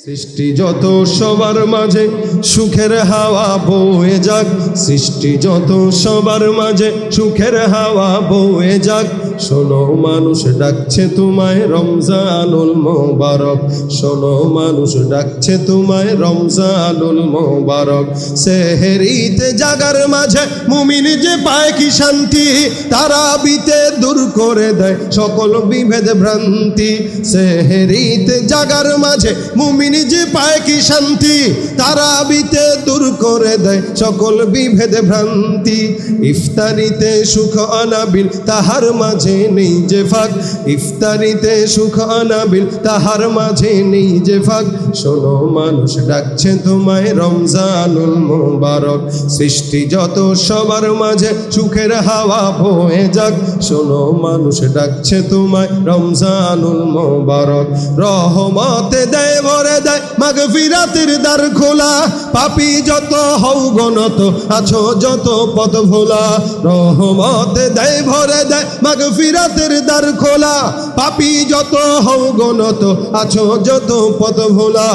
সৃষ্টি যত সবার মাঝে সুখের হাওয়া বয়ে যাক, সৃষ্টি যত সবার মাঝে সুখের হাওয়া বয়ে যাক। শোনো মানুষ ডাকছে তোমায় রমজানুল মোবারক, শোনো মানুষ ডাকছে তোমায় রমজানুল মোবারক। সেহেরিতে জাগার মাঝে মুমিন যে পায় কি শান্তি, তারাবিতে দূর করে দেয় সকল বিভেদ ভ্রান্তি। সেহেরিতে জাগার মাঝে মুমিন যে পায় কি শান্তি, তারাবিতে দূর করে দেয় সকল বিভেদ ভ্রান্তি। ইফতারিতে সুখ আনাবিল তাহার মাঝে নেই যে ফাঁক, ইফতারিতে সুখ আনাবিল তাহার মাঝে নেই যে ফাঁক। শোনো মানুষ ডাকছে তোমায় রমজানুল মোবারক, সৃষ্টি যত সবার মাঝে সুখের হাওয়া বয়ে যাক। শোনো মানুষ ডাকছে তোমায় রমজানুল মোবারক। রহমতে দেয় ভরে দেয় মাগফিরাতের দ্বার খোলা, পাপী যত হও গণত আছো যত পথ ভোলা। রহমতে দেয় ভরে দেয় মাগফিরাতের দ্বার খোলা, পাপী যত হও গণত আছো যত পথ ভোলা।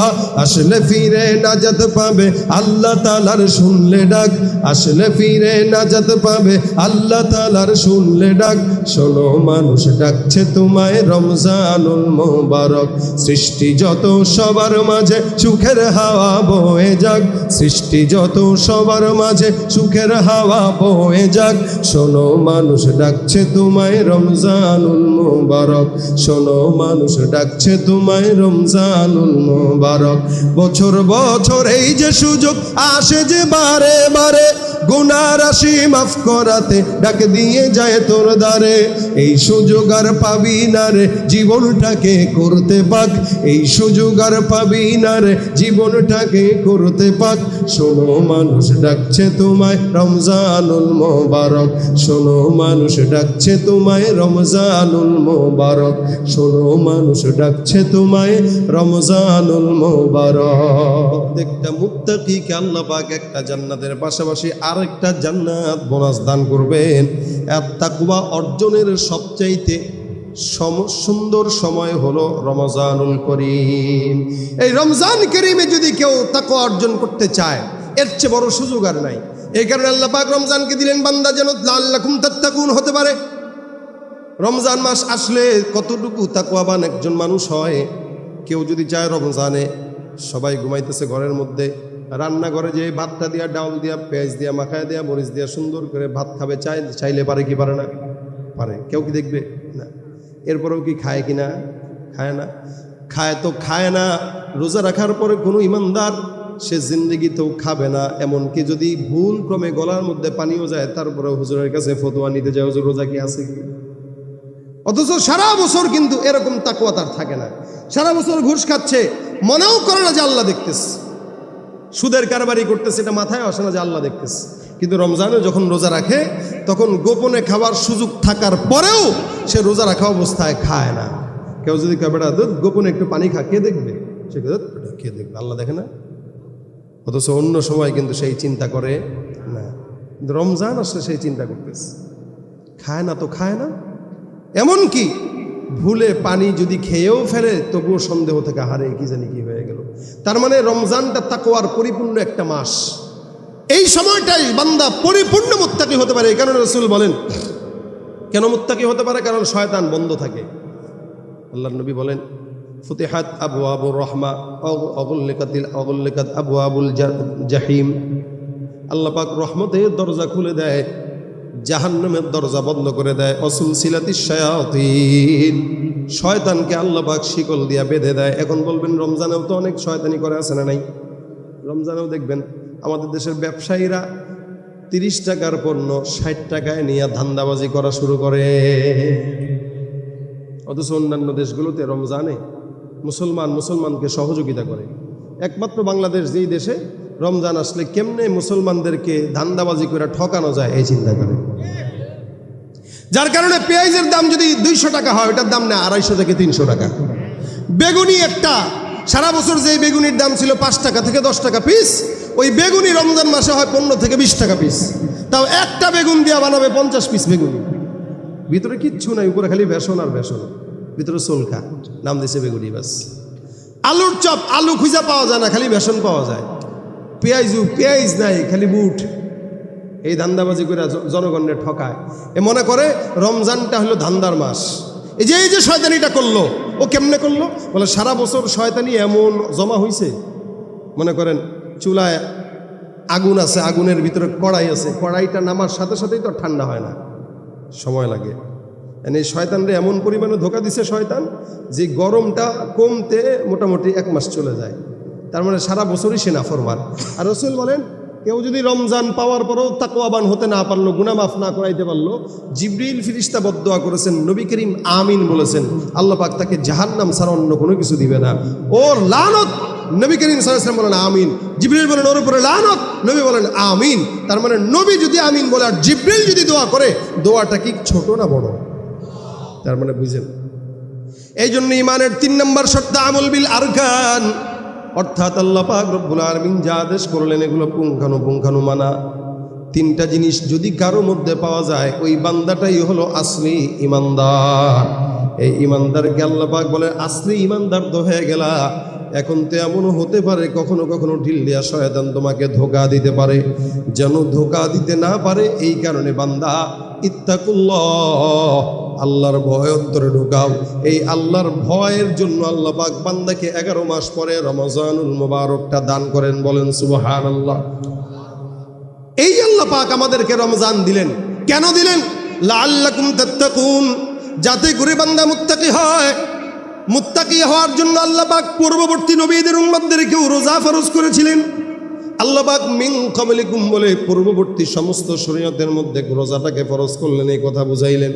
আসলে ফিরে নাজাত পাবে আল্লাহ তাআলার শুনলে ডাক, আসলে ফিরে নাজাত পাবে আল্লাহ তাআলার শুনলে ডাক। শোনো মানুষ ডাকছে তোমায় রমজানুল মোবারক, সৃষ্টি যত সবার মাঝে সুখের হাওয়া বয়ে যাক, সৃষ্টি যত সবার মাঝে সুখের হাওয়া বয়ে যাক। শোনো মানুষ ডাকছে তোমায় রমজানুল মোবারক, শোনো মানুষ ডাকছে তোমায় রমজানুল মোবারক। বছর বছর এই যে সুযোগ আসে যে বারে বারে, গুনাহ রাশি মাফ করাতে ডাক দিয়ে যায় তোর দ্বারে। এই সুযোগ আর পাবি না রে জীবনটাকে করতে পাক, এই সুযোগ আর পাবি না রে জীবনটাকে করতে পাক। শোনো মানুষ ডাকছে তোমায় রমজানুল মোবারক, শোনো মানুষ ডাকছে তোমায় রমজানুল মোবারক, শোনো মানুষ ডাকছে তোমায় রমজানুল মোবারক। একটা মুত্তাকিকে আল্লাহ পাক একটা জান্নাতের পাশাপাশি আরেকটা জান্নাত বোনাস দান করবেন। আর তাকওয়া অর্জনের সবচাইতে সুন্দর সময় হলো রমজানুল করিম। এই রমজান করিমে যদি কেউ তাকওয়া অর্জন করতে চায়, এর চেয়ে বড় সুযোগ আর নাই। এই কারণে আল্লাহ পাক রমজানকে দিলেন বান্দা যেন লাআল্লাকুম তাত্তাকুন হতে পারে। রমজান মাস আসলে কতটুকু তাকওয়াবান একজন মানুষ হয়। কেউ যদি চায় রমজানে সবাই ঘুমাইতেছে ঘরের মধ্যে, রান্নাঘরে যে ভাতটা দিয়া ডাউল দিয়া পেঁয়াজ দিয়া মাখায় দিয়া মরিচ দিয়া সুন্দর করে ভাত খাবে, চাইলে পারে কি পারে না? পারে। কেউ কি দেখবে না? এরপরেও কি খায় কি না? খায় না। খায় তো খায় না। রোজা রাখার পরে কোনো ইমানদার সে জিন্দেগিতেও খাবে না। এমনকি যদি ভুল ক্রমে গলার মধ্যে পানিও যায়, তারপরে হুজুরের কাছে ফতোয়া নিতে যায়, হুজুর রোজা কি আছে কি? অথচ সারা বছর কিন্তু এরকম তাকওয়া তার থাকে না। সারা বছর ঘুষ খাচ্ছে, মনেও করে না যে আল্লাহ দেখতেছে। সুদের কারবারি করতেছে, এটা মাথায় আসে না যে আল্লাহ দেখতেছে। কিন্তু রমজানে যখন রোজা রাখে তখন গোপনে খাবার সুযোগ থাকার পরেও সে রোজা রাখা অবস্থায় খায় না। কেউ যদি বেটা গোপনে একটু পানি খা, কে দেখবে? সে কে দেখবে? আল্লাহ দেখে না। অথচ অন্য সময় কিন্তু সেই চিন্তা করে না। রমজান আসলে সেই চিন্তা করতেছে। খায় না তো খায় না। এমনকি ভুলে পানি যদি খেয়েও ফেলে তবুও সন্দেহ থেকে হারে কি জানি কি হয়ে গেল। তার মানে রমজানটা তাকওয়ার পরিপূর্ণ একটা মাস। এই সময়টাই বান্দা পরিপূর্ণ মুত্তাকি হতে পারে। এই কারণে রাসূল বলেন, কেন মুত্তাকি হতে পারে? কারণ শয়তান বন্ধ থাকে। আল্লাহর নবী বলেন, ফুতিহাত আবওয়াবুর রাহমা অগুল্লিকাত আবওয়াবুল জাহিম। আল্লাহ পাক রহমতের দরজা খুলে দেয়, জাহান্নামের দরজা বন্ধ করে দেয়। অসুলসিলাতিশ শায়াতিন, শয়তানকে আল্লাহ পাক শিকল দিয়া বেঁধে দেয়। এখন বলবেন রমজানেও তো অনেক শয়তানি করে, আছে না নাই? রমজানেও দেখবেন আমাদের দেশের ব্যবসায়ীরা 30 টাকার পণ্য 60 টাকায় নিয়ে ধান্দাবাজি করা শুরু করে। অথচ অন্যান্য দেশগুলোতে রমজানে মুসলমানকে সহযোগিতা করে। একমাত্র বাংলাদেশ যেই দেশে রমজান আসলে কেমনে মুসলমানদেরকে ধান্দাবাজি করে ঠকানো যায় এই চিন্তা করে। যার কারণে পেঁয়াজের দাম যদি 200 টাকা হয়, ওটার দাম না 250 থেকে 300 টাকা। বেগুনি একটা, সারা বছর যেই বেগুনির দাম ছিল 5 টাকা থেকে 10 টাকা পিস, ওই বেগুনি রমজান মাসে হয় 15 থেকে 20 টাকা পিস। তাও একটা বেগুন দিয়া বানাবে 50 পিস বেগুনি। ভিতরে কিচ্ছু নাই, উপরে খালি বেসন আর বেসন, ভিতরে সোলখা, নাম দিছে বেগুনি। বাস আলুর চপ, আলু খুঁজা পাওয়া যায় না, খালি বেসন পাওয়া যায়। পেঁয়াজ নাই, খালি বুট। এই ধান্দাবাজি করে জনগণের ঠকায়। এ মনে করে রমজানটা হলো ধান্দার মাস। এই যে শয়তানিটা করলো, ও কেমনে করলো? বলে সারা বছর শয়তানি এমন জমা হইছে, মনে করেন চুলায় আগুন আছে, আগুনের ভিতরে কড়াই আছে, কড়াইটা নামার সাথে সাথেই তো ঠান্ডা হয় না, সময় লাগে। এই শয়তানরে এমন পরিমাণে ধোকা দিছে শয়তান যে গরমটা কমতে মোটামুটি 1 মাস চলে যায়। তার মানে সারা বছরই সে নাফরমান। আর রাসূল বলেন, কেউ যদি রমজান পাওয়ার পরেও তাকওয়াবান হতে না পারলো, গুনাহ মাফ না করাইতে পারলো, জিবরিল ফেরেশতা বদদুয়া করেছেন, নবী করিম আমিন বলেছেন, আল্লাহ পাক তাকে জাহান্নাম ছাড়া অন্য কোনো কিছু দিবে না। ওর লানত, নবী করিম সাল্লাল্লাহু আলাইহি ওয়াসাল্লাম বলেন আমিন, জিবরিল বলেন ওর উপরে লানত, নবী বলেন আমিন। তার মানে নবী যদি আমিন বলে আর জিবরিল যদি দোয়া করে, দোয়াটা কি ছোট না বড়? তার মানে বুঝেন। এই জন্য ইমানের 3 নম্বর শর্ত আমল বিল আরকান, অর্থাৎ আল্লাহ পাক রব্বুল আলামিন যা আদেশ করলেন এগুলো পুঙ্খানু মানা। 3টা জিনিস যদি কারো মধ্যে পাওয়া যায়, ওই বান্দাটাই হলো আসলি ইমানদার। এই ইমানদারকে আল্লাহ পাক বলে আসলি ইমানদার তো হয়ে গেলা। এখন তো এমনও হতে পারে কখনো কখনো ঢিল দিয়া শয়তান তোমাকে ধোঁকা দিতে পারে, যেন ধোঁকা দিতে না পারে এই কারণে বান্দা ইত্তাকুল্লাহ, আল্লাহর ভয় অন্তরে ঢুকাও। এই আল্লাহর ভয়ের জন্য আল্লাহ পাক বান্দাকে 11 মাস পরে রমজানুল মুবারকটা দান করেন, বলেন সুবহানাল্লাহ। এই আল্লাহ পাক আমাদেরকে রমজান দিলেন, কেন দিলেন? লাআল্লাকুম তাত্তাকুন, যাতে করে বান্দা মুত্তাকি হয়। মুত্তাকি হওয়ার জন্য আল্লাহ পাক পূর্ববর্তী নবীদের উম্মতদেরকেও রোজা ফরজ করেছিলেন। আল্লাহ পাক মিন ক্বাবলিকুম বলে পূর্ববর্তী সমস্ত শরীয়তের মধ্যে রোজাটাকে ফরজ করলেন, এই কথা বুঝাইলেন।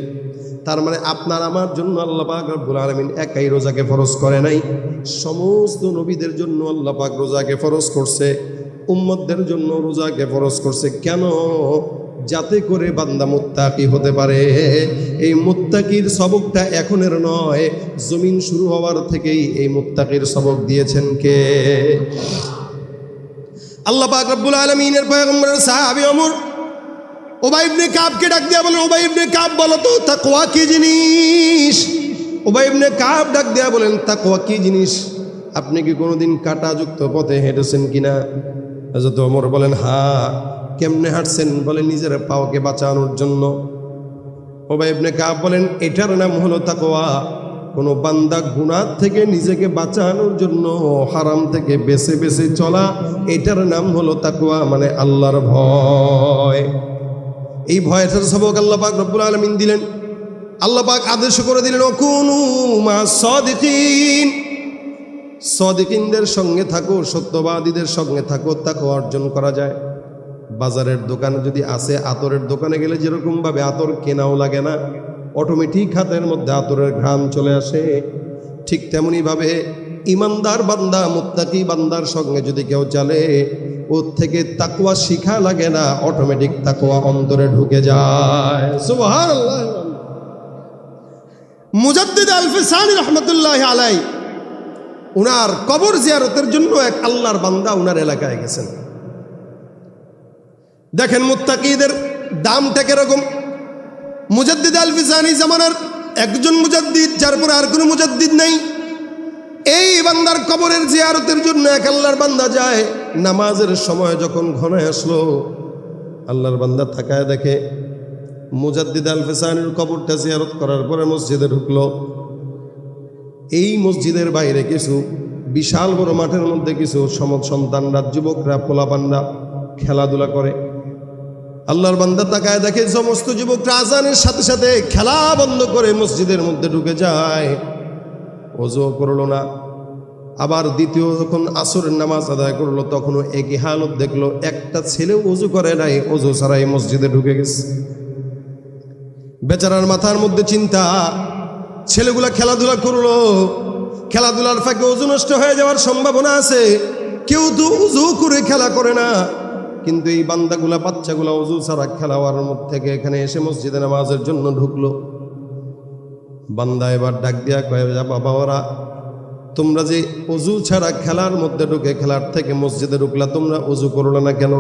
তার মানে আপনার আমার জন্য আল্লাহ পাক রব্বুল আলামিন একাই রোজাকে ফরজ করে নাই, সমস্ত নবীদের জন্য আল্লাহ পাক রোজাকে ফরজ করছে, উম্মতদের জন্য রোজাকে ফরজ করছে। কেন? যাতে করে বান্দা মুত্তাকি হতে পারে। এই মুত্তাকির সবকটা এখনের নয়, জমিন শুরু হওয়ার থেকেই এই মুত্তাকির সবক দিয়েছেন কে? আল্লাহ পাক রব্বুল আলামিনের পয়গম্বরের সাহাবী ওমর উবাই ইবনে কাবকে ডাক দিয়া বলেন, উবাই ইবনে কাব বলো তো তাকওয়া কি জিনিস? উবাই ইবনে কাব ডাক দিয়া বলেন, তাকওয়া কি জিনিস? আপনি কি কোনোদিন কাঁটাযুক্ত পথে হেঁটেছেন কিনা? হযরত ওমর বলেন, হ্যাঁ। কেমনে হাঁটছেন? বলে নিজের পাওকে বাঁচানোর জন্য। উবাই ইবনে কাব বলেন, এটার নাম হলো তাকওয়া। কোনো বান্দা গুনাহ থেকে নিজেকে বাঁচানোর জন্য হারাম থেকে বেঁচে বেঁচে চলা, এটার নাম হলো তাকওয়া, মানে আল্লাহর ভয়। এই ভয়ের সবক আল্লাহ পাক রব্বুল আলামিন দিলেন। আল্লাহ পাক আদেশ করে দিলেন, ওকুনু মা সাদিকিন, সাদিকিনদের সঙ্গে থাকো, সত্যবাদীদের সঙ্গে থাকো, তাকওয়া অর্জন করা যায়। বাজারের দোকানে যদি আসে, আতরের দোকানে গেলে যেরকম ভাবে আতর কেনাও লাগে না, অটোমেটিক হাতের মধ্যে আতরের ঘ্রাণ চলে আসে, ঠিক তেমনি ভাবে ইমানদার বান্দা, মুত্তাকি বান্দার সঙ্গে যদি কেউ চলে, ওর থেকে তাকওয়া শিখা লাগে না, অটোমেটিক তাকওয়া অন্তরে ঢুকে যায়। সুবহানাল্লাহ। মুজাদ্দিদ আল-ফিসানি রাহমাতুল্লাহি আলাইহি উনার কবর জিয়ারতের জন্য এক আল্লাহর বান্দা উনার এলাকায় গেছেন। দেখেন মুত্তাকিদের দামটা কিরকম। মুজাদ্দিদ আল-ফিসানি জামানার একজন মুজাদ্দিদ, যার পরে আর কোনো মুজাদ্দিদ নাই। এই বান্দার কবরের জিয়ারতের জন্য এক আল্লাহর বান্দা যায়। নামাজের সময় যখন ঘনায় আসলো, আল্লাহর বান্দা তাকায় দেখে মুজাদ্দিদ আল-ফিসানির কবরটা জিয়ারত করার পরে মসজিদে ঢুকলো। এই মসজিদের বাইরে কিছু বিশাল বড় মাঠের মধ্যে কিছু সন্তানরা, যুবকরা, পোলাপানরা খেলাধুলা করে। আল্লাহর বান্দা তাকায় দেখে সমস্ত যুবকরা আজানের সাথে সাথে খেলা বন্ধ করে মসজিদের মধ্যে ঢুকে যায়। ওযু করলো না। আবার দ্বিতীয় যখন আসরের নামাজ আদায় করলো, তখনও একই হালত দেখলো, একটা ছেলেও ওযু করে নাই, ওযু ছাড়াই মসজিদে ঢুকে গেছে। বেচারার মাথার মধ্যে চিন্তা, ছেলেগুলা খেলাধুলা করলো, খেলাধুলার ফাঁকে ওযু নষ্ট হয়ে যাওয়ার সম্ভাবনা আছে, কেউ তো ওযু করে খেলা করে না। কিন্তু এই বান্দাগুলা, বাচ্চাগুলা ওযু ছাড়া খেলাওয়ার মধ্যে থেকে এখানে এসে মসজিদে নামাজের জন্য ঢুকলো। বান্দা এবার ডাক দিয়া কয়ে, যা বাবা, ওরা তোমরা যে ওযু ছাড়া খেলার মধ্যে ঢুকে খেলার থেকে মসজিদে ঢুকলা, তোমরা ওযু করলো না কেন?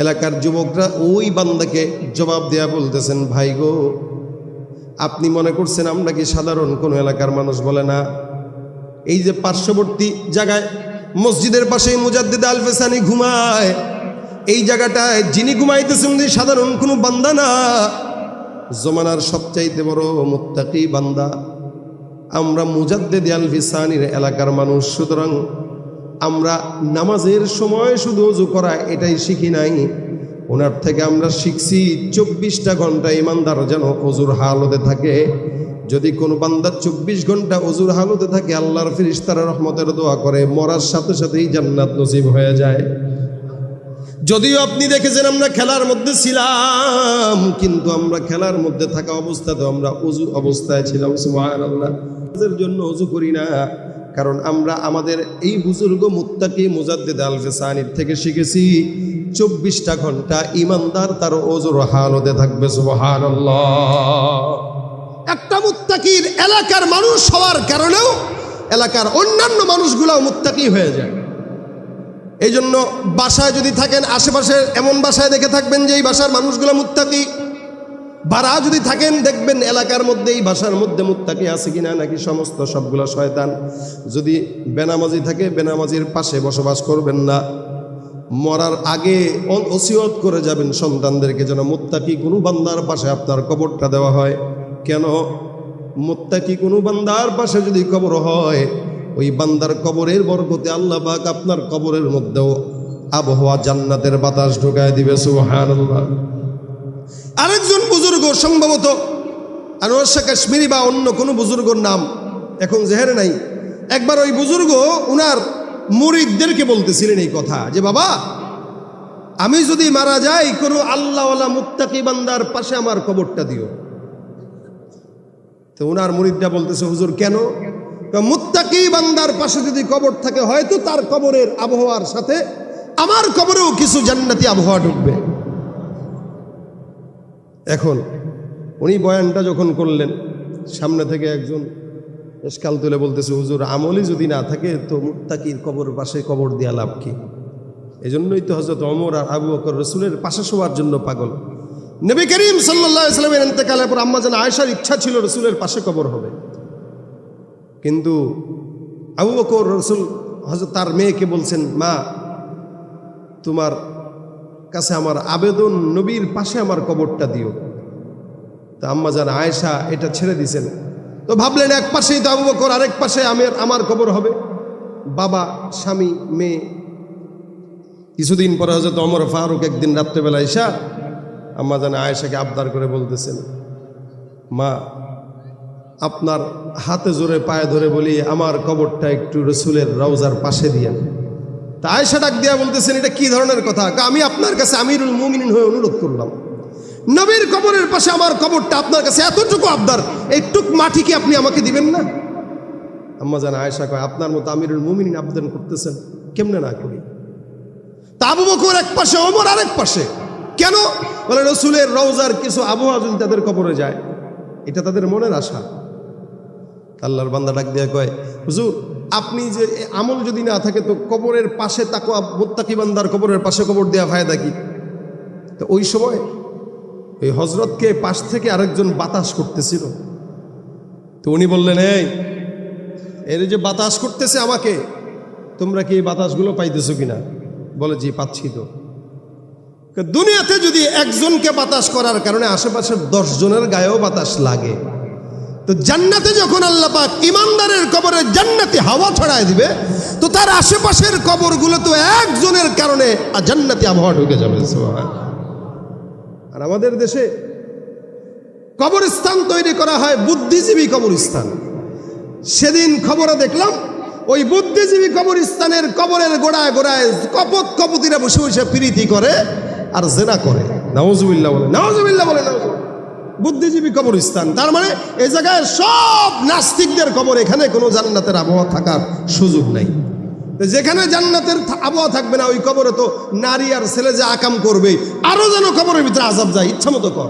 এলাকার যুবকরা ওই বান্দাকে জবাব দেয়া বলতেছেন, ভাই গো, আপনি মনে করছেন আমরা কি সাধারণ কোনো এলাকার মানুষ? বলে না, এই যে পার্শ্ববর্তী জায়গায় মসজিদের পাশেই মুজাদ্দিদ আল ফেসানি ঘুমায়, এই জায়গাটায় যিনি ঘুমাইতেছেন উনি সাধারণ কোনো বান্দা না, জমানার সবচাইতে বড় মুত্তাকি বান্দা। আমরা মুজাদ্দিদ আল ফেসানির এলাকার মানুষ, সুতরাং আমরা নামাজের সময় শুধু ওযু করা এটাই শিখি নাই, ওনার থেকে আমরা শিখছি 24টা ঘন্টা ইমানদার যেন ওযুর হালতে থাকে। যদি কোনো বান্দা 24 ঘন্টা ওযুর হালতে থাকে, আল্লাহর ফেরেশতারা রহমতের দোয়া করে মরার সাথে সাথেই জান্নাত নসিব হয়ে যায়। যদিও আপনি দেখেছেন আমরা খেলার মধ্যে ছিলাম, কিন্তু আমরা খেলার মধ্যে থাকা অবস্থাতে আমরা ওযু অবস্থায় ছিলাম। সুবহানাল্লাহ। এর জন্য ওযু করি না, কারণ আমরা আমাদের এই বুজুর্গ মুত্তাকি মুজাদ্দিদ আল ফেসানির থেকে শিখেছি 24টা ঘন্টা ইমানদার তার ওযুর হালতে থাকবে। সুবহানাল্লাহ। একটা মুত্তাকির এলাকার মানুষ হওয়ার কারণেও এলাকার অন্যান্য মানুষগুলোও মুত্তাকি হয়ে যায়। এই জন্য বাসায় যদি থাকেন, আশেপাশে এমন বাসায় দেখে থাকবেন যে এই বাসার মানুষগুলো মুত্তাকি। ভাড়া যদি থাকেন দেখবেন এলাকার মধ্যে এই বাসার মধ্যে মুত্তাকি আছে কিনা, নাকি সমস্ত সবগুলো শয়তান। যদি বেনামাজি থাকে, বেনামাজির পাশে বসবাস করবেন না। মরার আগে ওসিয়ত করে যাবেন সন্তানদেরকে যেন মুত্তাকি কোনো বান্দার পাশে আপনার কবরটা দেওয়া হয়। কেন? মুত্তাকি কোনো বান্দার পাশে যদি কবর হয়, ওই বান্দার কবরের বরকতে আল্লাহ পাক আপনার কবরের মধ্যেও আবহাওয়া জান্নাতের বাতাস ঢুকায় দিবে। সুবহানাল্লাহ। আরেকজন বুজুর্গ, সম্ভবত আনোয়ার শাহ কাশ্মীরি বা অন্য কোনো বুজুর্গর নাম এখন জেহেরে নাই, একবার ওই বুজুর্গ উনার মুরিদদেরকে বলতেছিলেন এই কথা যে, বাবা আমি যদি মারা যাই, কোনো আল্লাহওয়ালা মুত্তাকি বান্দার পাশে আমার কবরটা দিও। তো উনার মুরিদরা বলতেছে, হুজুর কেন? মুত্তাকি বান্দার পাশে যদি কবর থাকে, হয়তো তার কবরের আবহাওয়ার সাথে আমার কবরেও কিছু জান্নাতি আবহাওয়া ঢুকবে। এখন উনি বয়ানটা যখন করলেন, সামনে থেকে একজন এসকাল তুলে বলতেছে, হুজুর আমলই যদি না থাকে তো মুত্তাকির কবর পাশে কবর দেয়া লাভ কি? এই জন্যই তো হযরত ওমর আর আবু বকর রাসূলের পাশে শোয়ার জন্য পাগল। নবী করিম সাল্লাল্লাহু আলাইহি ওয়াসাল্লামের ইন্তেকালের পর আম্মা জান আয়েশার ইচ্ছা ছিল রাসূলের পাশে কবর হবে, কিন্তু আবু বকর রাসূল হযরত তার মেয়েকে বলছেন, মা তোমার কাছে আমার আবেদন, নবীর পাশে আমার কবরটা দিও। তো আম্মা জান আয়েশা এটা ছেড়ে দিয়েছেন। তো ভাবলেন এক পাশেই তো আবু বকর, আরেক পাশে আমার কবর হবে। বাবা, স্বামী, মেয়ে। কিছুদিন পরে হযরত ওমর ফারুক একদিন রাত্রেবেলা এসা আম্মা জান আয়েশাকে আবদার করে বলতেছেন, মা আপনার হাতে জোরে পায়ে ধরে বলি আমার কবরটা একটু রাসূলের রওজার পাশে দিয়েন। তা আয়েশা ডাক দিয়া বলতেছেন, এটা কি ধরনের কথা? আমি আপনার কাছে আমিরুল মুমিনিন হয়ে অনুরোধ করলাম, নবীর কবরের পাশে আমার কবরটা আপনার কাছে এতটুকু আবদার, এইটুক মাটি কি আপনি আমাকে দিবেন না? আম্মা জান আয়েশা কয়, আপনার মতো আমিরুল মুমিনিন আবেদন করতেছেন, কেমনে না করি? তা আবু বকর এক পাশে, ওমর আরেক পাশে। কেন? বলে রাসূলের রওজার কিছু আবহাওয়া যদি তাদের কবরে যায়, এটা তাদের মনের আশা। আল্লাহর বান্দা ডাক দিয়ে কয়, হুজুর আপনি যে আমল যদি না থাকে তো কবরের পাশে তাকওয়া মুত্তাকি বান্দার কবরের পাশে কবর দেওয়া ফায়দা কি? তো ওই সময় এই হযরতকে পাশ থেকে আরেকজন বাতাস করতেছিল। তো উনি বললেন, এই যে বাতাস করতেছে আমাকে, তোমরা কি এই বাতাসগুলো পাইতেছো কিনা? বলে, জি পাচ্ছি তো। দুনিয়াতে যদি একজনকে বাতাস করার কারণে আশেপাশের 10 জনের গায়েও বাতাস লাগে, তো জান্নাতে যখন আল্লাহ পাক ইমানদারের কবরে জান্নাতি হাওয়া ছড়ায় দিবে, তো তার আশেপাশের কবরগুলো তো একজনের কারণে জান্নাতি আবহাওয়া ঢুকে যাবে। আর আমাদের দেশে কবরস্থান তৈরি করা হয় বুদ্ধিজীবী কবরস্থান। সেদিন খবরে দেখলাম ওই বুদ্ধিজীবী কবরস্থানের কবরের গোড়ায় গোড়ায় কপতিরা বসে বসে প্রীতি করে আর জেনা করে। নাউজুবিল্লাহ বলে, নাউজুবিল্লাহ বলে, নাউজুবিল্লাহ। বুদ্ধিজীবী কবরস্থান, তার মানে এই জায়গায় সব নাস্তিকদের কবর, এখানে কোনো জান্নাতের আবহাওয়া থাকার সুযোগ নাই। যেখানে জান্নাতের আবহাওয়া থাকবে না, ওই কবরে তো নারী আর ছেলে যে আকাম করবে, আরো যেন কবরের ভিতরে আযাব যায়, ইচ্ছা মতো কর।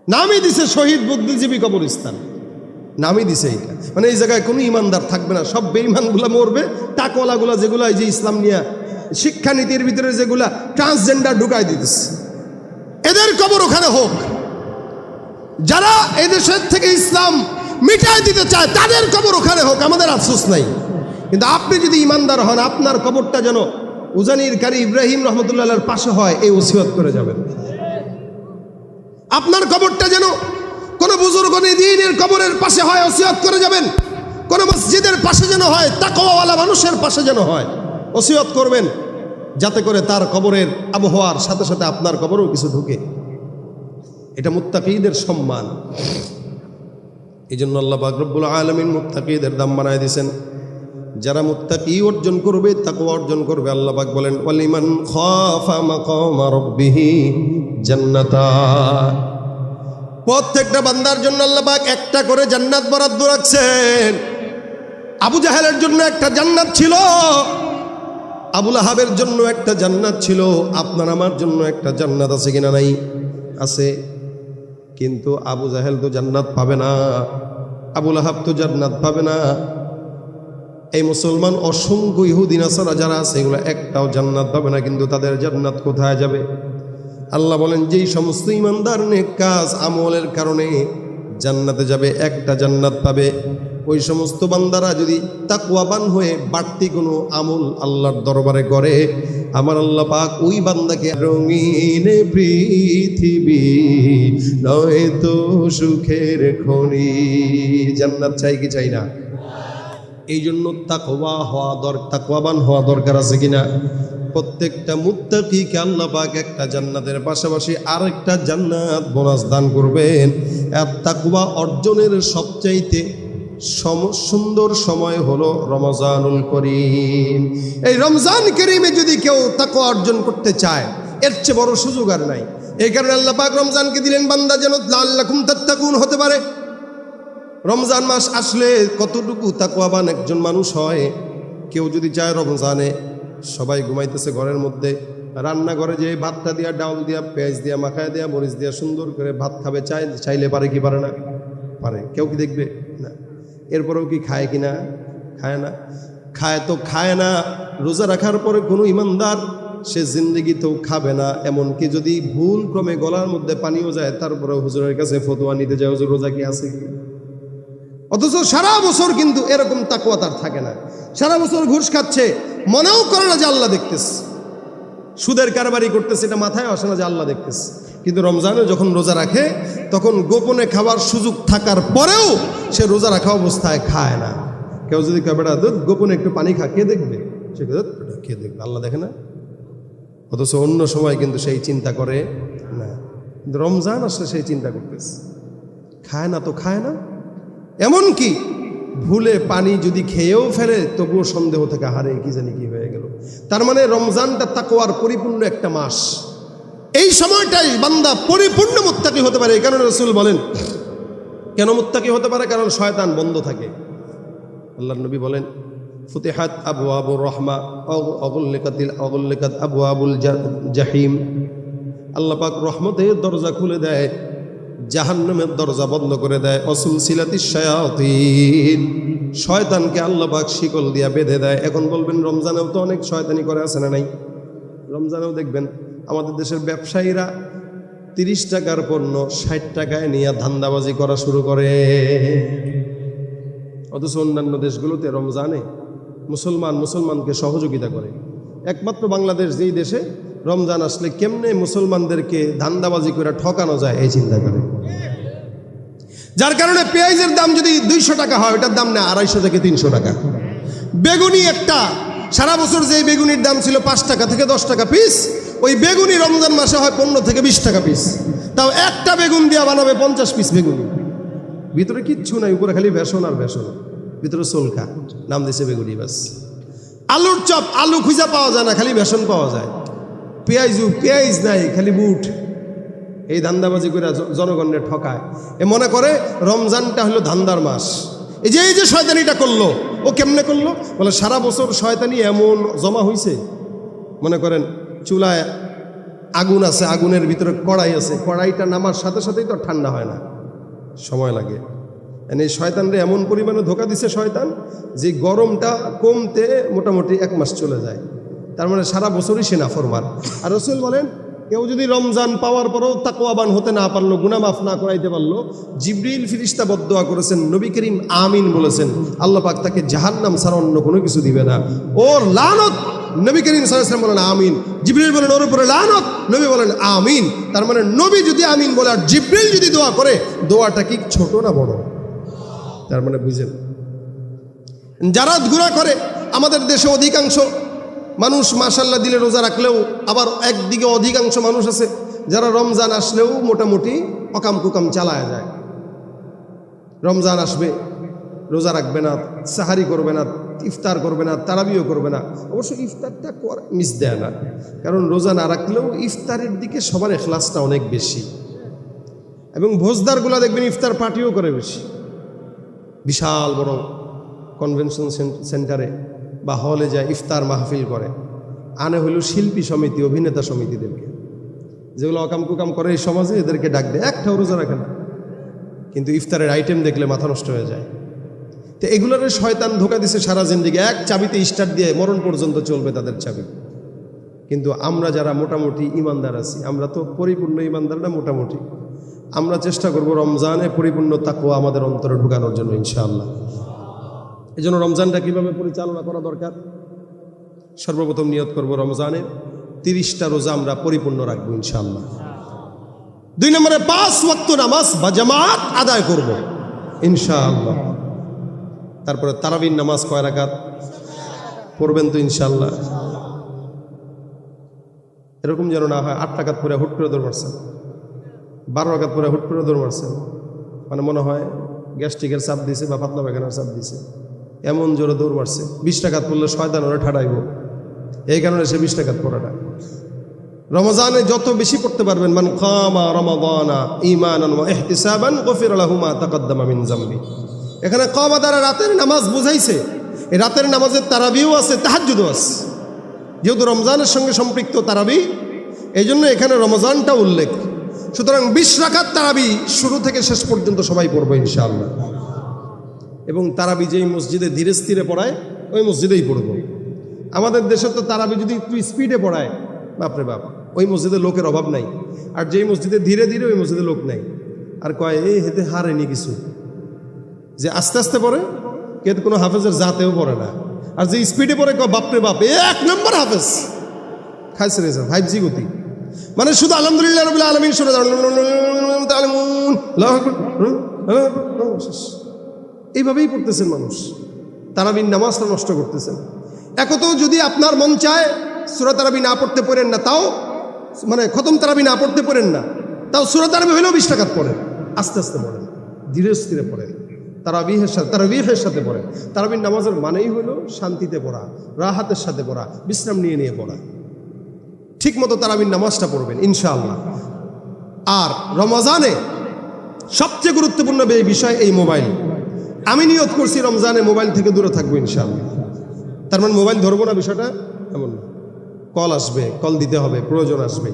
নামই দিছে শহীদ বুদ্ধিজীবী কবরস্থান, নামই দিছে এটা। মানে এই জায়গায় কোনো ইমানদার থাকবে না, সব বেঈমানগুলা মরবে। টাকওয়ালাগুলা যেগুলা এই যে ইসলাম নিয়ে শিক্ষানীতির ভিতরে যেগুলা ট্রান্সজেন্ডার ঢুকাই দিতেছে, এদের কবর ওখানে হোক। যারা এদেশের থেকে ইসলাম মিটাই দিতে চায়, তাদের কবর ওখানে হোক, আমাদের আফসোস নাই। কিন্তু আপনি যদি ইমানদার হন, আপনার কবরটা যেন উজানির কারি ইব্রাহিম রহমতুল্লাহর পাশে হয়, এই ওসিয়ত করে যাবেন। আপনার কবরটা যেন কোন বুজুর্গ দ্বীনের কবরের পাশে হয়, ওসিয়ত করে যাবেন। কোন মসজিদের পাশে যেন হয়, তাকওয়াওয়ালা মানুষের পাশে যেন হয়, ওসিয়ত করবেন, যাতে করে তার কবরের আবহাওয়ার সাথে সাথে আপনার কবরেও কিছু ঢুকে। এটা মুত্তাকিদের সম্মান। এই জন্য আল্লাহ পাক রব্বুল আলামিন মুত্তাকিদের দাম বানায় দিয়েছেন। যারা মুত্তাকি অর্জন করবে, তাকওয়া অর্জন করবে, আল্লাহ পাক বলেন ওয়ালিমান খাফা মাকামা রাব্বিহি জান্নাতান। প্রত্যেকটা বান্দার জন্য আল্লাহ পাক একটা করে জান্নাত বরাদ্দ রাখছেন। আবু জাহেলের জন্য একটা জান্নাত ছিল, আবু লাহাবের জন্য একটা জান্নাত ছিল, আপনার আমার জন্য একটা জান্নাত আছে কিনা? নাই, আছে। কিন্তু আবু জাহেল তো জান্নাত পাবে না, আবু লাহাব তো জান্নাত পাবে না। এই মুসলমান অসংখ্য ইহুদি নাসারা যারা আছে, এগুলো একটাও জান্নাত পাবে না। কিন্তু তাদের জান্নাত কোথায় যাবে? আল্লাহ বলেন যেই সমস্ত ইমানদার নেক কাজ আমলের কারণে জান্নাতে যাবে, একটা জান্নাত পাবে। ওই সমস্ত বান্দারা যদি তাকওয়াবান হয়ে বাড়তি কোনো আমল আল্লাহর দরবারে করে, আমার আল্লাহ পাক ওই বান্দাকে রঙিন পৃথিবী নয় তো সুখের খনি, জান্নাত চাই কি চাই না? এই জন্য তাকওয়াবান হওয়া দরকার আছে কিনা? প্রত্যেকটা মুত্তাকিকে আল্লাহ পাক একটা জান্নাতের পাশাপাশি আরেকটা জান্নাত বোনাস দান করবেন। আর তাকওয়া অর্জনের সবচাইতে সুন্দর সময় হলো রমজানুল করিম। এই রমজান করিমে যদি কেউ তাকওয়া অর্জন করতে চায়, এর চেয়ে বড় সুযোগ আর নাই। এই কারণে আল্লাহ পাক রমজানকে দিলেন বান্দা যেন লাআল্লাকুম তাত্তাকুন হতে পারে। রমজান মাস আসলে কতটুকু তাকওয়াবান একজন মানুষ হয়। কেউ যদি চায় রমজানে সবাই ঘুমাইতেছে ঘরের মধ্যে, রান্নাঘরে যে ভাতটা দিয়া, ডাউল দিয়া, পেঁয়াজ দিয়া, মাখায় দিয়া, মরিচ দিয়া সুন্দর করে ভাত খাবে, চাইলে পারে কি পারে না? পারে। কেউ কি দেখবে না? এরপরেও কি খায় কিনা? খায় না। খায় তো খায় না। রোজা রাখার পরে কোনো ইমানদার সে জিন্দগিতেও খাবে না। এমনকি যদি ভুল ক্রমে গলার মধ্যে পানিও যায়, তারপরে হুজুরের কাছে ফতোয়া নিতে যায়, হুজুর রোজা কি আছে কি? অথচ সারা বছর কিন্তু এরকম তাকওয়া তার থাকে না। সারা বছর ঘুষ খাচ্ছে, মনেও করে না যে আল্লাহ দেখতেছে। সুদের কারবারি করতেছে, এটা মাথায় আসে না যে আল্লাহ দেখতেছে। কিন্তু রমজানে যখন রোজা রাখে, তখন গোপনে খাবার সুযোগ থাকার পরেও সে রোজা রাখা অবস্থায় খায় না। কেউ যদি কয় বেটা দুধ গোপনে একটু পানি খা, কে দেখবে? সে কে দেখবে? আল্লাহ দেখে না? অথচ অন্য সময় কিন্তু সেই চিন্তা করে না। কিন্তু রমজান আসলে সেই চিন্তা করতেছে। খায় না তো খায় না। এমনকি ভুলে পানি যদি খেয়েও ফেলে, তবুও সন্দেহ থেকে হারে কি জানি কি হয়ে গেল। তার মানে রমজানটা তাকওয়ার পরিপূর্ণ একটা মাস। এই সময়টাই বান্দা পরিপূর্ণ মুত্তাকি হতে পারে। এই কারণে রাসূল বলেন, কেন মুত্তাকি হতে পারে? কারণ শয়তান বন্ধ থাকে। আল্লাহর নবী বলেন ফুতিহাত আবওয়াবুর রাহমা অগুল্লিকাত আবওয়াবুল জাহিম। আল্লাহ পাক রহমতের দরজা খুলে দেয়, জাহান্নামের দরজা বন্ধ করে দেয়। অসুলসিলাতিশ শায়াতিন, শয়তানকে আল্লাহ পাক শিকল দিয়া বেঁধে দেয়। এখন বলবেন রমজানেও তো অনেক শয়তানি করে, আছে না নাই? রমজানেও দেখবেন আমাদের দেশের ব্যবসায়ীরা 30 টাকার পণ্য 60 টাকায় নিয়ে ধান্দাবাজি করা শুরু করে। অথচ অন্যান্য দেশগুলোতে রমজানে মুসলমানকে সহযোগিতা করে। একমাত্র বাংলাদেশ যেই দেশে রমজান আসলে কেমনে মুসলমানদেরকে ধান্দাবাজি করে ঠকানো যায় এই চিন্তা করে। যার কারণে পেঁয়াজের দাম যদি 200 টাকা হয়, ওটার দাম না 250 থেকে 300 টাকা। বেগুনি একটা, সারা বছর যে বেগুনির দাম ছিল 5 টাকা থেকে 10 টাকা পিস, ওই বেগুনি রমজান মাসে হয় 15 থেকে 20 টাকা পিস। তাও একটা বেগুন দিয়া বানাবে 50 পিস বেগুনি। ভিতরে কিচ্ছু নাই, উপরে খালি বেসন আর বেসন, ভিতরে সোলকা, নাম দিছে বেগুনি বাস। আলুর চপ, আলু খুঁজা পাওয়া যায় না, খালি বেসন পাওয়া যায়। পেঁয়াজ নাই, খালি বুট। এই ধান্দাবাজি করে জনগণের ঠকায়। এ মনে করে রমজানটা হলো ধান্দার মাস। এই যে শয়তানিটা করলো, ও কেমনে করলো? বলে সারা বছর শয়তানি এমন জমা হয়েছে। মনে করেন চুলায় আগুন আছে, আগুনের ভিতরে কড়াই আছে, কড়াইটা নামার সাথে সাথেই তো ঠান্ডা হয় না, সময় লাগে। এই শয়তানরে এমন পরিমাণে ধোকা দিছে শয়তান, যে গরমটা কমতে মোটামুটি 1 মাস চলে যায়। তার মানে সারা বছরই সে নাফরমান। আর রাসূল বলেন কেউ যদি রমজান পাওয়ার পরেও তাকওয়াবান হতে না পারলো, গুনাহ মাফ না করাইতে পারলো, জিবরিল ফেরেশতা বদদোয়া করেছেন, নবী করিম আমিন বলেছেন, আল্লাহ পাক তাকে জাহান্নাম ছাড়া অন্য কোনো কিছু দিবে না। ওর লানত, নবী করিম সাল্লাল্লাহু আলাইহি ওয়াসাল্লাম বলেন আমিন, জিবরিল বলেন ওর উপরে লানত, নবী বলেন আমিন। তার মানে নবী যদি আমিন বলে আর জিবরিল যদি দোয়া করে, দোয়াটা কি ছোট না বড়? তার মানে বুঝেন, যারা গুনাহ করে, আমাদের দেশে অধিকাংশ মানুষ মাশাআল্লাহ দিলে রোজা রাখলেও, আবার একদিকে অধিকাংশ মানুষ আছে যারা রমজান আসলেও মোটামুটি অকাম কুকাম চালায় যায়। রমজান আসবে, রোজা রাখবে না, সাহারি করবে না, ইফতার করবে না, তারাবিও করবে না। অবশ্য ইফতারটা মিস দেয় না, কারণ রোজা না রাখলেও ইফতারের দিকে সবার এখলাসটা অনেক বেশি। এবং ভোজদারগুলা দেখবেন ইফতার পার্টিও করে বেশি, বিশাল বড় কনভেনশন সেন্টারে বা হলে যায় ইফতার মাহফিল করে, আনে হইল শিল্পী সমিতি, অভিনেতা সমিতিদেরকে, যেগুলো অকাম কুকাম করে এই সমাজে, এদেরকে ডাক দেয়, একটাও রোজা রাখে না, কিন্তু ইফতারের আইটেম দেখলে মাথা নষ্ট হয়ে যায়। তো এগুলোর শয়তান ধোকা দিছে সারা জিন্দেগি, এক চাবিতে স্টার্ট দিয়ে মরণ পর্যন্ত চলবে তাদের চাবি। কিন্তু আমরা যারা মোটামুটি ইমানদার আছি, আমরা তো পরিপূর্ণ ইমানদার না, মোটামুটি, আমরা চেষ্টা করব রমজানে পরিপূর্ণ তাকওয়া আমাদের অন্তরে ঢুকানোর জন্য ইনশাআল্লাহ। এই জন্য রমজানটা কীভাবে পরিচালনা করা দরকার, সর্বপ্রথম নিয়ত করব রমজানে 30টা রোজা আমরা পরিপূর্ণ রাখবো ইনশাআল্লাহ। 2 নম্বরে 5 ওয়াক্ত নামাজ বা জামাত আদায় করব ইনশাআল্লাহ। তারপরে তারাবির নামাজ কয় রাকাত পড়বেন তো ইনশাআল্লাহ। এরকম যেন না হয় 8 রাকাত পরে হুট করে দৌড় মারছেন, 12 রাকাত পরে হুট করে দৌড় মারছেন, মানে মনে হয় গ্যাস্ট্রিকের চাপ দিছে বা পাতলা পায়খানার চাপ দিছে, এমন জোরে দৌড় মারছে। 20 রাকাত পড়লে শয়তান ওরা ঠাড়াইব, এই কারণে সে 20 রাকাত পড়াটা। রমজানে যত বেশি পড়তে পারবেন, মান কামা রমাদানা ঈমানান ওয়া ইহতিসাবান গফিরা লাহু মা তাকাদ্দামা মিন যামবি। এখানে কামা দ্বারা রাতের নামাজ বুঝাইছে, এই রাতের নামাজের তারাবিও আছে, তাহাজ্জুদও আছে। যেহেতু রমজানের সঙ্গে সম্পৃক্ত তারাবি, এই জন্য এখানে রমজানটা উল্লেখ। সুতরাং 20 রাকাত তারাবি শুরু থেকে শেষ পর্যন্ত সবাই পড়বো ইনশাআল্লাহ। এবং তারাবি যেই মসজিদে ধীরে স্থিরে পড়ায় ওই মসজিদেই পড়ব। আমাদের দেশে তো তারাবি যদি একটু স্পিডে পড়ায়, বাপরে বাপ, ওই মসজিদে লোকের অভাব নাই। আর যেই মসজিদে ধীরে ধীরে, ওই মসজিদে লোক নাই। আর কয় এই হেতে হারেনি কিছু, যে আস্তে আস্তে পড়ে কে কোনো হাফেজের জাতেও পড়ে না। আর যে স্পিডে পড়ে কয় বাপরে বাপ, 1 নম্বর হাফেজ, খাইছে রে 5G গতি, মানে শুধু আলহামদুলিল্লাহ রাব্বিল আলামিন শুনে এইভাবেই পড়তেছেন মানুষ, তারাবির নামাজটা নষ্ট করতেছেন। একতো যদি আপনার মন চায় সূরা তারাবি না পড়তে পারেন না, তাও মানে খতম তারাবি না পড়তে পারেন না, তাও সূরা তারাবি হলেও 20 রাকাত পড়েন, আস্তে আস্তে পড়েন, ধীরে স্থিরে পড়েন, তারাবিহের সাথে পড়েন। তারাবির নামাজের মানেই হলো শান্তিতে পড়া, রাহাতের সাথে পড়া, বিশ্রাম নিয়ে নিয়ে পড়া। ঠিক মতো তারাবির নামাজটা পড়বেন ইনশাআল্লাহ। আর রমজানে সবচেয়ে গুরুত্বপূর্ণ বিষয় এই মোবাইল। আমি নিয়ত করছি রমজানে মোবাইল থেকে দূরে থাকবো ইনশাআল্লাহ। তার মানে মোবাইল ধরবো না, বিষয়টা এমন না। কল আসবে, কল দিতে হবে, প্রয়োজন আসবে,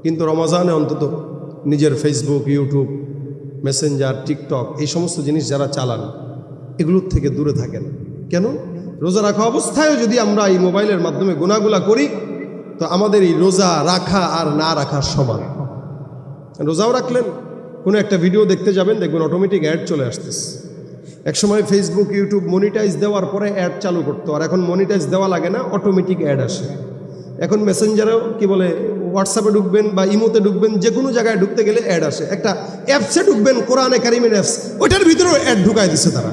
কিন্তু রমজানে অন্তত নিজের ফেসবুক, ইউটিউব, মেসেঞ্জার, টিকটক, এই সমস্ত জিনিস যারা চালান এগুলোর থেকে দূরে থাকেন। কেন? রোজা রাখা অবস্থায়ও যদি আমরা এই মোবাইলের মাধ্যমে গুনাহগুলা করি, তো আমাদের এই রোজা রাখা আর না রাখার সমান। রোজাও রাখলেন, কোনো একটা ভিডিও দেখতে যাবেন, দেখবেন অটোমেটিক অ্যাড চলে আসতেছে। একসময় ফেসবুক, ইউটিউব মনিটাইজ দেওয়ার পরে অ্যাড চালু করতো, আর এখন মনিটাইজ দেওয়া লাগে না, অটোমেটিক অ্যাড আসে। এখন মেসেঞ্জারেও কি বলে, হোয়াটসঅ্যাপে ঢুকবেন বা ইমোতে ঢুকবেন, যে কোনো জায়গায় ঢুকতে গেলে অ্যাড আসে। একটা অ্যাপসে ঢুকবেন, কোরআনে কারিমের অ্যাপস, ওইটার ভিতরেও অ্যাড ঢুকায় দিচ্ছে তারা।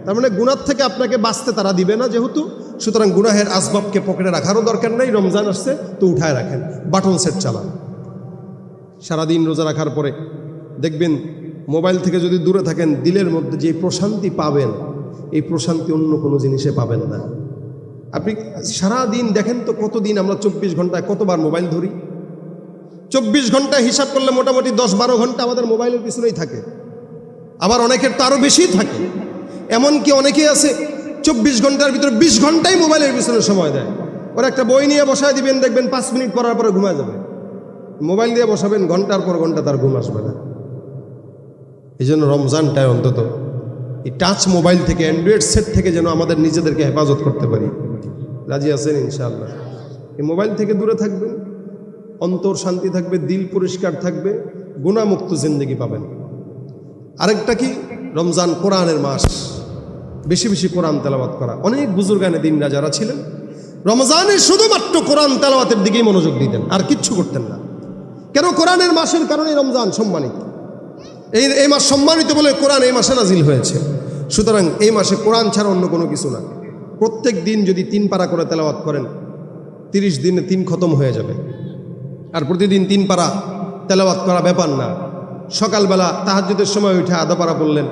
তার মানে গুনাহ থেকে আপনাকে বাঁচতে তারা দিবে না যেহেতু, সুতরাং গুনাহের আসবাবকে পকেটে রাখারও দরকার নেই। রমজান আসছে তো উঠায় রাখেন, বাটন সেট চালান। সারাদিন রোজা রাখার পরে দেখবেন মোবাইল থেকে যদি দূরে থাকেন, দিলের মধ্যে যে প্রশান্তি পাবেন, এই প্রশান্তি অন্য কোনো জিনিসে পাবেন না। আপনি সারাদিন দেখেন তো, কতদিন আমরা 24 ঘন্টায় কতবার মোবাইল ধরি। 24 ঘন্টায় হিসাব করলে মোটামুটি 10-12 ঘন্টা আমাদের মোবাইলের পিছনেই থাকে। আবার অনেকের তো আরও বেশি থাকে। এমনকি অনেকেই আছে 24 ঘন্টার ভিতরে 20 ঘন্টাই মোবাইলের পিছনে সময় দেয়। ওরা একটা বই নিয়ে বসায় দিবেন, দেখবেন 5 মিনিট পড়ার পরে ঘুমায় যাবে। মোবাইল দিয়ে বসাবেন, ঘন্টার পর ঘন্টা তার ঘুম আসবে না। এই জন্য রমজানটায় অন্তত এই টাচ মোবাইল থেকে, অ্যান্ড্রয়েড সেট থেকে যেন আমাদের নিজেদেরকে হেফাজত করতে পারি। রাজি আছেন ইনশাআল্লাহ? এই মোবাইল থেকে দূরে থাকবেন, অন্তর শান্তি থাকবে, দিল পরিষ্কার থাকবে, গুনাহমুক্ত জিন্দেগি পাবেন। আরেকটা কি, রমজান কোরআনের মাস, বেশি বেশি কোরআন তেলাওয়াত করা। অনেক বুজুর্গানে দিনরা যারা ছিলেন রমজানে শুধুমাত্র কোরআন তেলাওয়াতের দিকেই মনোযোগ দিতেন, আর কিচ্ছু করতেন না। কেন? কোরআনের মাসের কারণে রমজান সম্মানিত। এই মাস সম্মানিত বলে কোরআন এই মাসে নাজিল হয়েছে। সুতরাং এই মাসে কোরআন ছাড়া অন্য কোনো কিছু না। প্রত্যেক দিন যদি 3 পারা করে তেলাওয়াত করেন, 30 দিনে 3 খতম হয়ে যাবে। আর প্রতিদিন 3 পারা তেলাওয়াত করা ব্যাপার না। সকালবেলা তাহাজ্জুদের সময় উঠে আধা পারা পড়লেন,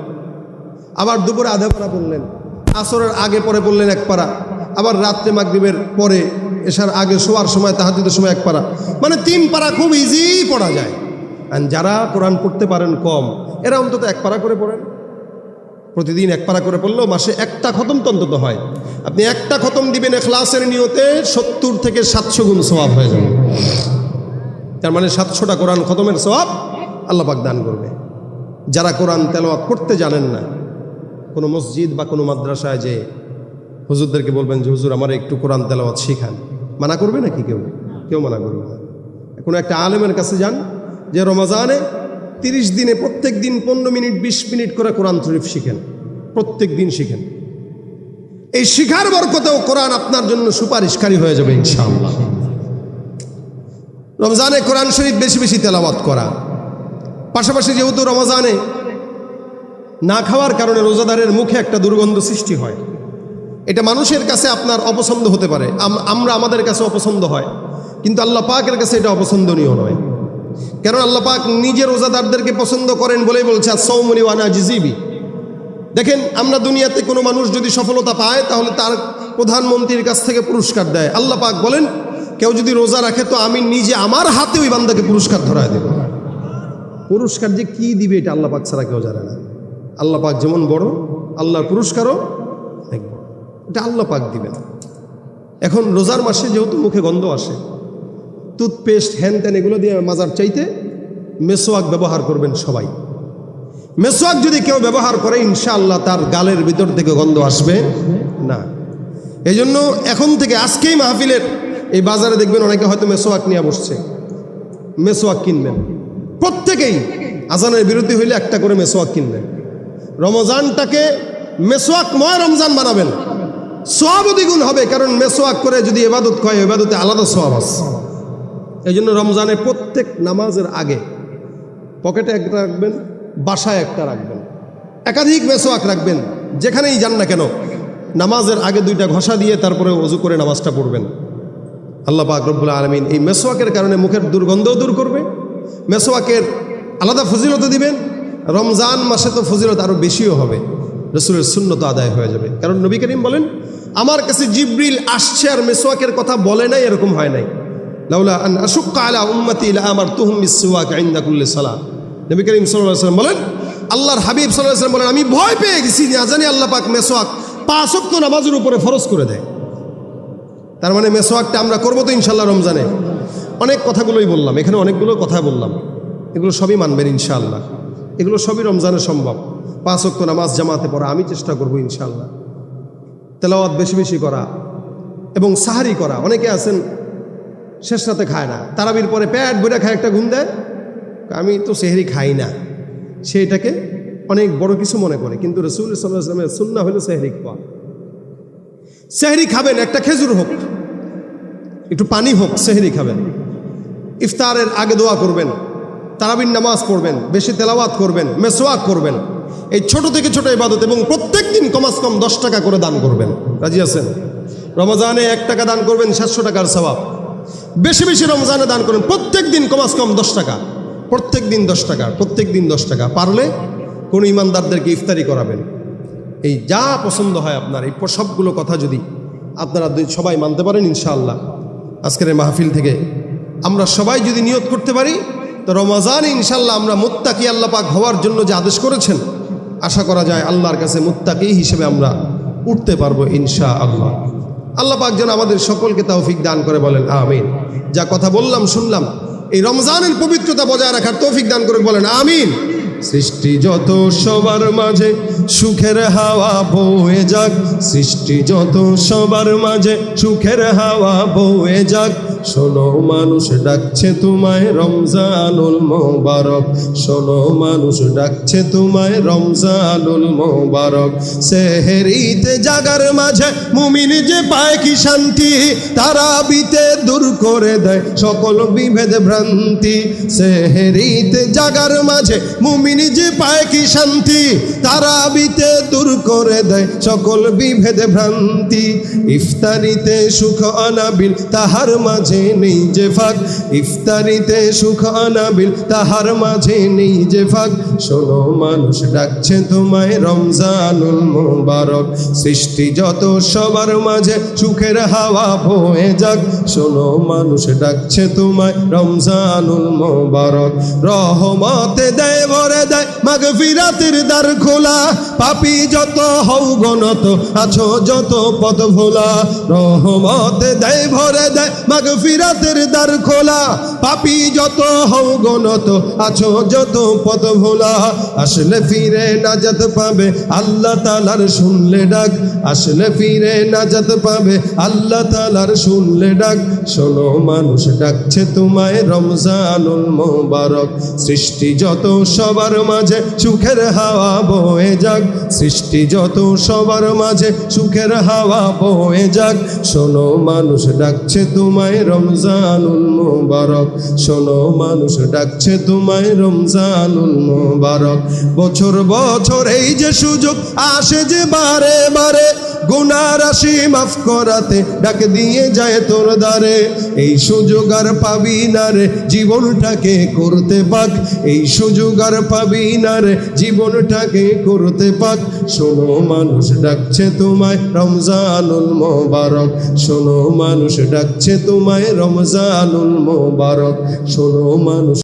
আবার দুপুরে আধা পারা পড়লেন, আসরের আগে পরে পড়লেন 1 পারা, আবার রাত্রে মাগরিবের পরে এশার আগে শোয়ার সময় তাহাজ্জুদের সময় 1 পারা, মানে 3 পারা খুব ইজি পড়া যায়। আর যারা কোরআন পড়তে পারেন কম, এরা অন্তত 1 পারা করে পড়েন। প্রতিদিন 1 পারা করে পড়লেও মাসে একটা খতম তো অন্তত হয়। আপনি একটা খতম দিবেন ইখলাসের নিয়তে, 70 থেকে 700 গুণ সওয়াব হয়ে যাবে। তার মানে 700টা কোরআন খতমের সওয়াব আল্লাহ পাক দান করবে। যারা কোরআন তেলাওয়াত করতে জানেন না, কোনো মসজিদ বা কোনো মাদ্রাসায় যে হুজুরদেরকে বলবেন যে হুজুর আমার একটু কোরআন তেলাওয়াত শিখান, মানা করবে নাকি? কেউ মানা করবে না। কোনো একটা আলেমের কাছে যান যে রমজানে 30 দিনে প্রত্যেক দিন 15 মিনিট 20 মিনিট করে কোরআন শরীফ শিখেন, প্রত্যেক দিন শিখেন। এই শিখার বরকতেও কোরআন আপনার জন্য সুপারিশকারী হয়ে যাবে ইনশাআল্লাহ। রমজানে কোরআন শরীফ বেশি বেশি তেলাওয়াত করা। পাশাপাশি যেহেতু রমজানে না খাওয়ার কারণে রোজাদারের মুখে একটা দুর্গন্ধ সৃষ্টি হয়, এটা মানুষের কাছে আপনার অপছন্দ হতে পারে, আমাদের কাছে অপছন্দ হয়, কিন্তু আল্লাহ পাকের কাছে এটা অপছন্দনীয় নয়। কেন? আল্লাহ পাক নিজে রোজাদারদেরকে পছন্দ করেন বলেই বলছে আস-সাওমুলি ওয়া আনা আজজি। দেখেন, আমরা দুনিয়াতে কোনো মানুষ যদি সফলতা পায় তাহলে তার প্রধানমন্ত্রীর কাছ থেকে পুরস্কার দেয়। আল্লাহ পাক বলেন কেউ যদি রোজা রাখে তো আমি নিজে আমার হাতে ওই বান্দাকে পুরস্কার ধরায় দেব। পুরস্কার যে কি দিবে এটা আল্লাহ পাক ছাড়া কেউ জানে না। আল্লাহ পাক যেমন বড়, আল্লাহর পুরস্কারও দেখব, এটা আল্লাহ পাক দিবেন। এখন রোজার মাসে যেহেতু মুখে গন্ধ আসে, টুথপেস্ট হ্যান ত্যান এগুলো দিয়ে মাজার চাইতে মেসোয়াক ব্যবহার করবেন সবাই। মেসোয়াক যদি কেউ ব্যবহার করে ইনশাআল্লাহ তার গালের ভিতর থেকে গন্ধ আসবে না। এই জন্য এখন থেকে আজকেই মাহফিলের এই বাজারে দেখবেন অনেকে হয়তো মেসোয়াক নিয়ে বসছে, মেসোয়াক কিনবেন। প্রত্যেকেই আজানের বিরুদ্ধে হইলে একটা করে মেসোয়াক কিনবেন। রমজানটাকে মেসোয়াকময় রমজান বানাবেন, সওয়াব দ্বিগুণ হবে। কারণ মেসোয়াক করে যদি ইবাদত হয়, ইবাদতে আলাদা সওয়াব আছে। এই জন্য রমজানে প্রত্যেক নামাজের আগে পকেটে একটা রাখবেন, বাসায় একটা রাখবেন, একাধিক মেসোয়াক রাখবেন। যেখানেই যান না কেন নামাজের আগে 2টা ঘষা দিয়ে তারপরে ওযু করে নামাজটা পড়বেন। আল্লাহ পাক রব্বুল আলামিন এই মেসোয়াকের কারণে মুখের দুর্গন্ধও দূর করবে, মেসোয়াকের আলাদা ফজিলত দিবেন। রমজান মাসে তো ফজিলত আরও বেশিও হবে, রাসূলের সুন্নত আদায় হয়ে যাবে। কারণ নবী করিম বলেন আমার কাছে জিবরিল আসছে আর মেসোয়াকের কথা বলে নাই, এরকম হয় নাই। লাউলা আন আশুক্কা আলা উম্মতি লাআমারতুহুম বিসওয়াক ইনদা কুল্লি সালাত। নবী করিম সাল্লাল্লাহু আলাইহি ওয়াসাল্লাম বলেন, আল্লাহর হাবিব সাল্লাল্লাহু আলাইহি ওয়াসাল্লাম বলেন আমি ভয় পেয়ে গেছি না জানি আল্লাহ পাক মেসোয়াক 5 ওয়াক্ত নামাজের উপরে ফরজ করে দেয়। তার মানে মেসোয়াকটা আমরা করবো তো ইনশাআল্লাহ রমজানে। অনেক কথাগুলোই বললাম, এখানে অনেকগুলো কথা বললাম, এগুলো সবই মানবেন ইনশাআল্লাহ। এগুলো সবই রমজানে সম্ভব। 5 ওয়াক্ত নামাজ জামাতে পড়া আমি চেষ্টা করবো ইনশাআল্লাহ। তেলাওয়াত বেশি বেশি করা এবং সাহারি করা। অনেকে আছেন শেষ রাতে খায় না, তারাবির পরে পেট ভরে খায়, একটা ঘুম দেয়, আমি তো সেহরি খাই না, সেইটাকে অনেক বড় কিছু মনে করে। কিন্তু রাসূল সাল্লাল্লাহু আলাইহি ওয়াসাল্লামের সুন্নাহ হলো সেহরি খাওয়া। সেহরি খাবেন, একটা খেজুর হোক, একটু পানি হোক, সেহরি খাবেন। ইফতারের আগে দোয়া করবেন, তারাবির নামাজ পড়বেন, বেশি তেলাওয়াত করবেন, মেসওয়াক করবেন। এই ছোট থেকে ছোট ইবাদত, এবং প্রত্যেক দিন কমাস কম 10 টাকা করে দান করবেন। রাজি আছেন? রমজানে 1 টাকা দান করবেন, 700 টাকার সওয়াব। বেশি বেশি রমজানে দান করবেন, প্রত্যেক দিন কমাস কম 10 টাকা, প্রত্যেক দিন 10 টাকা, প্রত্যেক দিন 10 টাকা। পারলে কোনো ইমানদারদেরকে ইফতারি করাবেন। এই যা পছন্দ হয় আপনার, এই সবগুলো কথা যদি আপনারা সবাই মানতে পারেন ইনশাআল্লাহ, আজকের এই মাহফিল থেকে আমরা সবাই যদি নিয়ত করতে পারি তো রমজানে ইনশাআল্লাহ আমরা মুত্তাকি আল্লাহ পাক হওয়ার জন্য যে আদেশ করেছেন, আশা করা যায় আল্লাহর কাছে মুত্তাকি হিসেবে আমরা উঠতে পারবো ইনশাআল্লাহ। আল্লাহ পাক যেন আমাদের সকলকে তৌফিক দান করে, বলেন আমিন। যা কথা বললাম শুনলাম, এই রমজানের পবিত্রতা বজায় রাখার তৌফিক দান করে, বলেন আমিন। সৃষ্টি যত সবার মাঝে সুখের হাওয়া বয়ে যাক, সৃষ্টি যত সবার মাঝে সুখের হাওয়া বয়ে যাক। শোনো মানুষ ডাকছে তোমায় রমজানুল মোবারক, শোনো মানুষ ডাকছে তোমায় রমজানুল মোবারক। সেহেরিতে জাগার মাঝে মুমিন যে পায় কি শান্তি, তারাবিতে দূর করে দেয় সকল বিভেদ ভ্রান্তি। সেহেরিতে জাগার মাঝে মুমিন যে পায় কি শান্তি, তারাবিতে দূর করে দেয় সকল বিভেদ ভ্রান্তি। ইফতারিতে সুখ আনাবিল তাহার মাঝে নেই যে ফাঁক, ইফতারিতে সুখ আনাবিল তাহার মাঝে নেই যে ফাঁক। শোনো মানুষ ডাকছে তোমায় রমজানুল মোবারক, সৃষ্টি যত সবার মাঝে সুখের হাওয়া বয়ে যাক। শোনো মানুষ ডাকছে তোমায় রমজানুল মোবারক। রহমতে দেয় ভরে দেয় মাগফিরাতের দ্বার খোলা, পাপী যত হও গণত আছো যত পথ ভোলা। রহমতে দেয় ভরে দেয় মাগফিরাতের দ্বার খোলা, পাপী যত হও গণত আছো যত পথ ভোলা। আসলে ফিরে নাজাত পাবে আল্লাহ তাআলার শুনলে ডাক, আসলে ফিরে নাজাত পাবে আল্লাহ তাআলার শুনলে ডাক। শোনো মানুষ ডাকছে তোমায় রমজানুল মোবারক, সৃষ্টি যত সবার মাঝে সুখের হাওয়া বয়ে যাক, সৃষ্টি যত সবার মাঝে সুখের হাওয়া বয়ে যাক। শোনো মানুষ ডাকছে তোমায় রমজানুল মোবারক, শোনো মানুষ ডাকছে তোমায় রমজানুল মোবারক। বছর বছর এই যে সুযোগ আসে যে বারে বারে, গুনাহ রাশি মাফ করাতে ডাক দিয়ে যায় তোর দ্বারে। এই সুযোগ আর পাবি না রে জীবনটাকে করতে পাক, এই সুযোগ আর পাবি না রে জীবনটাকে করতে পাক। শোনো মানুষ ডাকছে তোমায় রমজানুল মোবারক, শোনো মানুষ ডাকছে তোমায় রমজানুল মোবারক। শোনো মানুষ